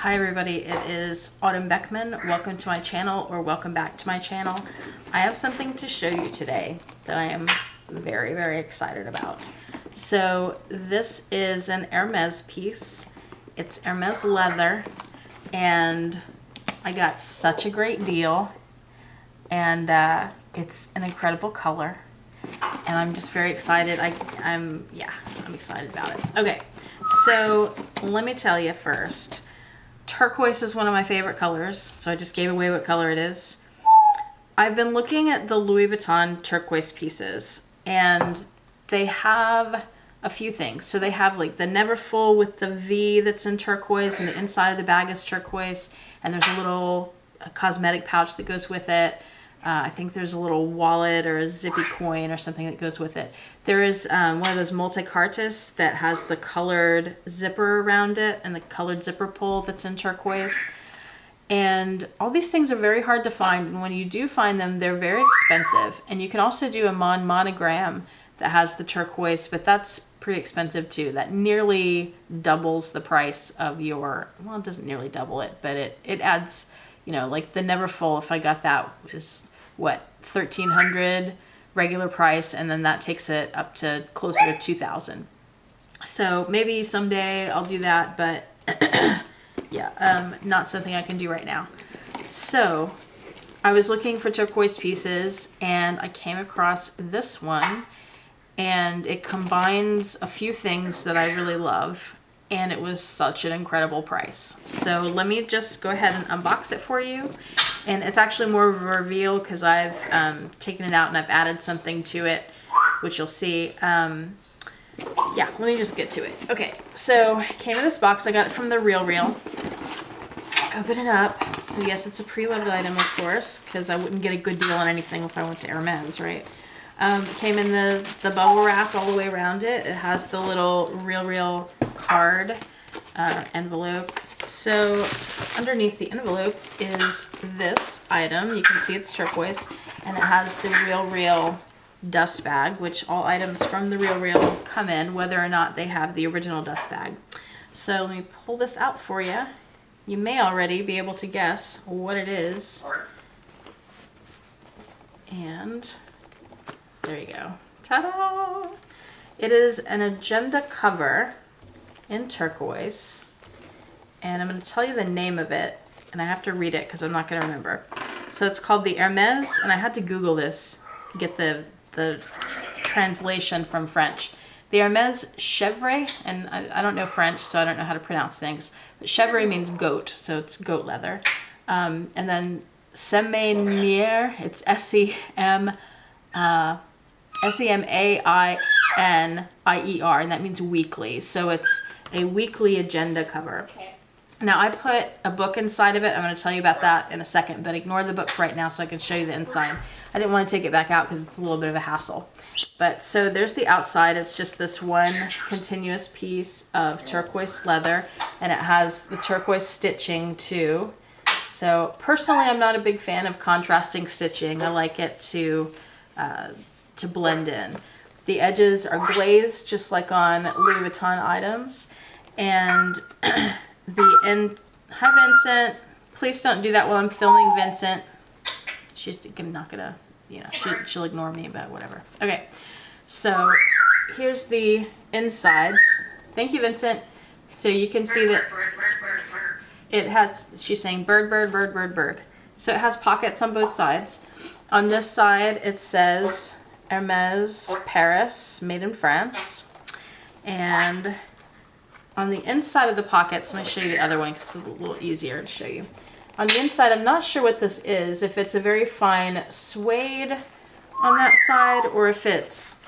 Hi everybody, it is Autumn Beckman. Welcome to my channel, or welcome back to my channel. I have something to show you today that I am very, very excited about. So this is an Hermes piece. It's Hermes leather, and I got such a great deal, and it's an incredible color, and I'm just very excited. I'm excited about it. Okay, so let me tell you first. Turquoise is one of my favorite colors, so I just gave away what color it is. I've been looking at the Louis Vuitton turquoise pieces, and they have a few things. So they have like the Neverfull with the V that's in turquoise, and the inside of the bag is turquoise, and there's a little cosmetic pouch that goes with it. I think there's a little wallet or a zippy coin or something that goes with it. There is one of those multi-cartes that has the colored zipper around it and the colored zipper pull that's in turquoise. And all these things are very hard to find, and when you do find them, they're very expensive. And you can also do a monogram that has the turquoise, but that's pretty expensive too. That nearly doubles the price of your, well, it doesn't nearly double it, but it adds, you know, like the Neverfull, if I got that, is what, $1,300 regular price, and then that takes it up to closer to $2,000. So maybe someday I'll do that, but yeah, not something I can do right now. So I was looking for turquoise pieces, and I came across this one, and it combines a few things that I really love, and it was such an incredible price. So let me just go ahead and unbox it for you. And it's actually more of a reveal because I've taken it out and I've added something to it, which you'll see. Yeah, let me just get to it. Okay, so it came in this box. I got it from The Real Real. Open it up. So yes, it's a pre-loved item, of course, because I wouldn't get a good deal on anything if I went to Hermes, right? Came in the bubble wrap all the way around it. It has the little Real Real card envelope. So underneath the envelope is this item. You can see it's turquoise, and it has the Real Real dust bag, which all items from the Real Real come in, whether or not they have the original dust bag. So let me pull this out for you. You may already be able to guess what it is. And there you go. Ta-da! It is an agenda cover in turquoise. And I'm going to tell you the name of it, and I have to read it because I'm not going to remember. So it's called the Hermes, and I had to Google this to get the translation from French. The Hermes Chèvre, and I don't know French, so I don't know how to pronounce things, but Chèvre means goat, so it's goat leather. And then Semainier, it's S-E-M-A-I-N-I-E-R, and that means weekly. So it's a weekly agenda cover. Now I put a book inside of it. I'm going to tell you about that in a second, but ignore the book for right now so I can show you the inside. I didn't want to take it back out because it's a little bit of a hassle. But so there's the outside. It's just this one continuous piece of turquoise leather, and it has the turquoise stitching too. So personally, I'm not a big fan of contrasting stitching. I like it to blend in. The edges are glazed just like on Louis Vuitton items, and hi Vincent, please don't do that while I'm filming Vincent. She's not gonna, you know, she'll ignore me, but whatever. Okay, so here's the insides. Thank you, Vincent. So you can see that it has, she's saying bird, bird, bird, bird, bird. So it has pockets on both sides. On this side it says Hermes Paris, made in France. And on the inside of the pockets, let me show you the other one because it's a little easier to show you. On the inside, I'm not sure what this is, if it's a very fine suede on that side or if it's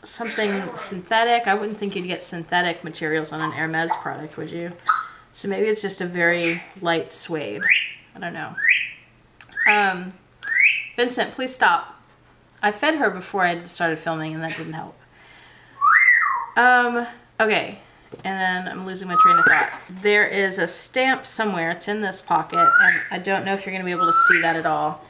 something synthetic. I wouldn't think you'd get synthetic materials on an Hermes product, would you? So maybe it's just a very light suede. I don't know. Vincent, please stop. I fed her before I started filming and that didn't help. Okay. And then I'm losing my train of thought. There is a stamp somewhere. It's in this pocket, and I don't know if you're going to be able to see that at all.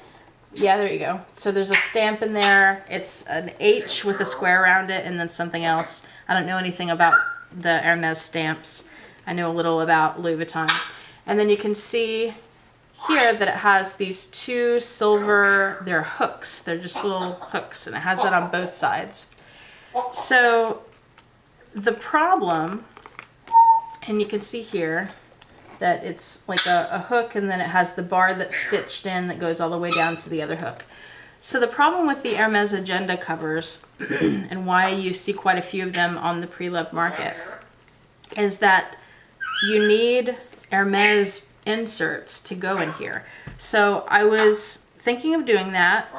Yeah, there you go. So there's a stamp in there. It's an H with a square around it, and then something else. I don't know anything about the Hermes stamps. I know a little about Louis Vuitton. And then you can see here that it has these two silver, they're hooks. They're just little hooks, and it has that on both sides. So the problem, and you can see here that it's like a hook, and then it has the bar that's stitched in that goes all the way down to the other hook. So the problem with the Hermes Agenda covers, and why you see quite a few of them on the Preloved market, is that you need Hermes inserts to go in here. So I was thinking of doing that.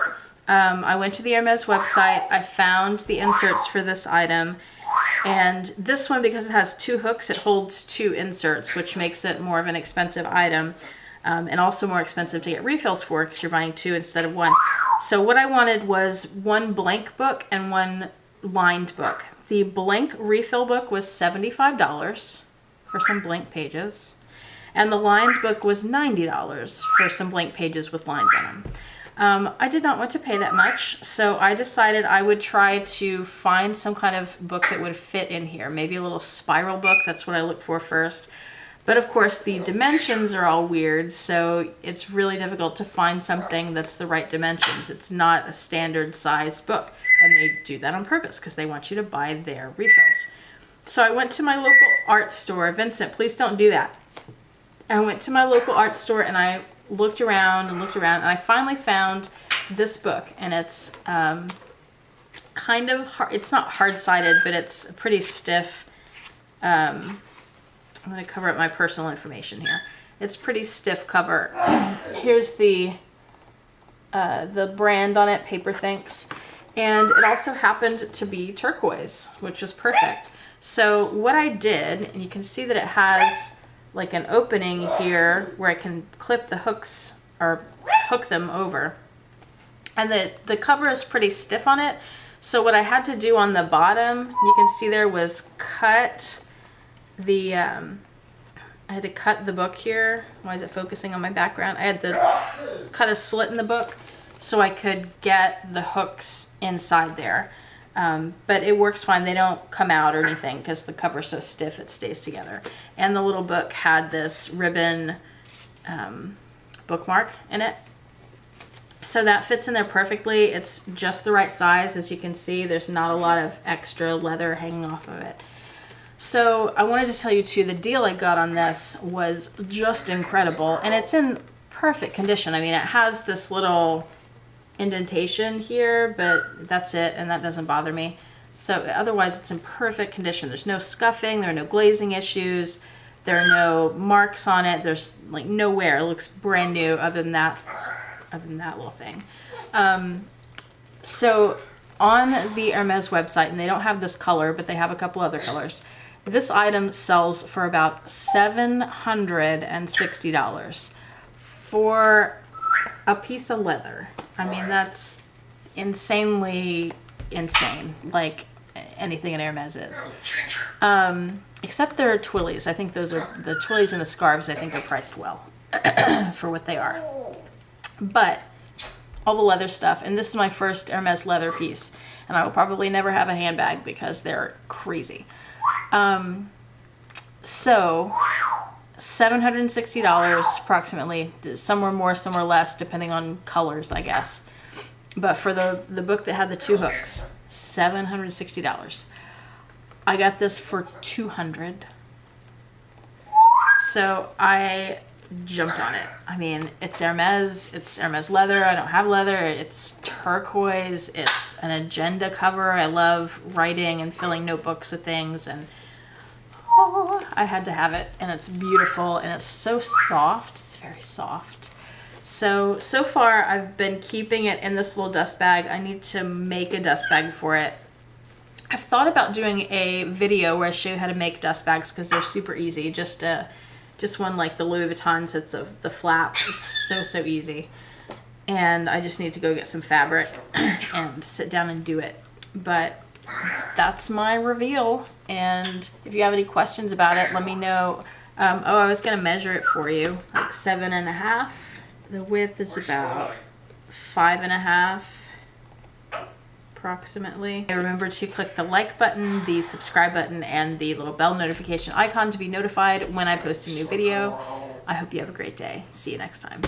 I went to the Hermes website, I found the inserts for this item, and this one, because it has two hooks, it holds two inserts, which makes it more of an expensive item, and also more expensive to get refills for because you're buying two instead of one. So what I wanted was one blank book and one lined book. The blank refill book was $75 for some blank pages, and the lined book was $90 for some blank pages with lines in them. I did not want to pay that much, so I decided I would try to find some kind of book that would fit in here. Maybe a little spiral book, that's what I looked for first. But of course the dimensions are all weird, so it's really difficult to find something that's the right dimensions. It's not a standard size book, and they do that on purpose because they want you to buy their refills. So I went to my local art store. Vincent, please don't do that. I went to my local art store and I looked around and looked around, and I finally found this book, and it's kind of hard. It's not hard-sided, but it's a pretty stiff. I'm going to cover up my personal information here. It's pretty stiff cover. Here's the brand on it, Paper Thinks, and it also happened to be turquoise, which was perfect. So what I did, and you can see that it has like an opening here where I can clip the hooks or hook them over, and the cover is pretty stiff on it. So what I had to do on the bottom, you can see there, was cut the I had to cut the book here. Why is it focusing on my background? I had to cut a slit in the book so I could get the hooks inside there. But it works fine. They don't come out or anything because the cover's so stiff it stays together. And the little book had this ribbon bookmark in it. So that fits in there perfectly. It's just the right size. As you can see, there's not a lot of extra leather hanging off of it. So I wanted to tell you too, the deal I got on this was just incredible. And it's in perfect condition. I mean, it has this little indentation here, but that's it, and that doesn't bother me. So otherwise it's in perfect condition. There's no scuffing, there are no glazing issues, there are no marks on it, there's like no wear. It looks brand new other than that little thing. So on the Hermes website, and they don't have this color, but they have a couple other colors, this item sells for about $760 for a piece of leather. I mean, that's insanely insane, like anything in Hermes is. Except their twillies. I think those are, the twillies and the scarves, I think are priced well for what they are. But all the leather stuff, and this is my first Hermes leather piece, and I will probably never have a handbag because they're crazy. So $760 approximately, somewhere more, somewhere less, depending on colors, I guess. But for the book that had the two hooks, $760. I got this for $200. So I jumped on it. I mean, it's Hermes leather. I don't have leather. It's turquoise. It's an agenda cover. I love writing and filling notebooks with things, and I had to have it, and it's beautiful, and it's so soft. It's very soft. So far I've been keeping it in this little dust bag. I need to make a dust bag for it. I've thought about doing a video where I show you how to make dust bags because they're super easy. Just one like the Louis Vuitton sets of the flap. It's so easy. And I just need to go get some fabric and sit down and do it. But that's my reveal, and if you have any questions about it, let me know. Oh, I was gonna measure it for you, like 7.5. The width is about 5.5 approximately. And remember to click the like button, the subscribe button, and the little bell notification icon to be notified when I post a new video. I hope you have a great day. See you next time.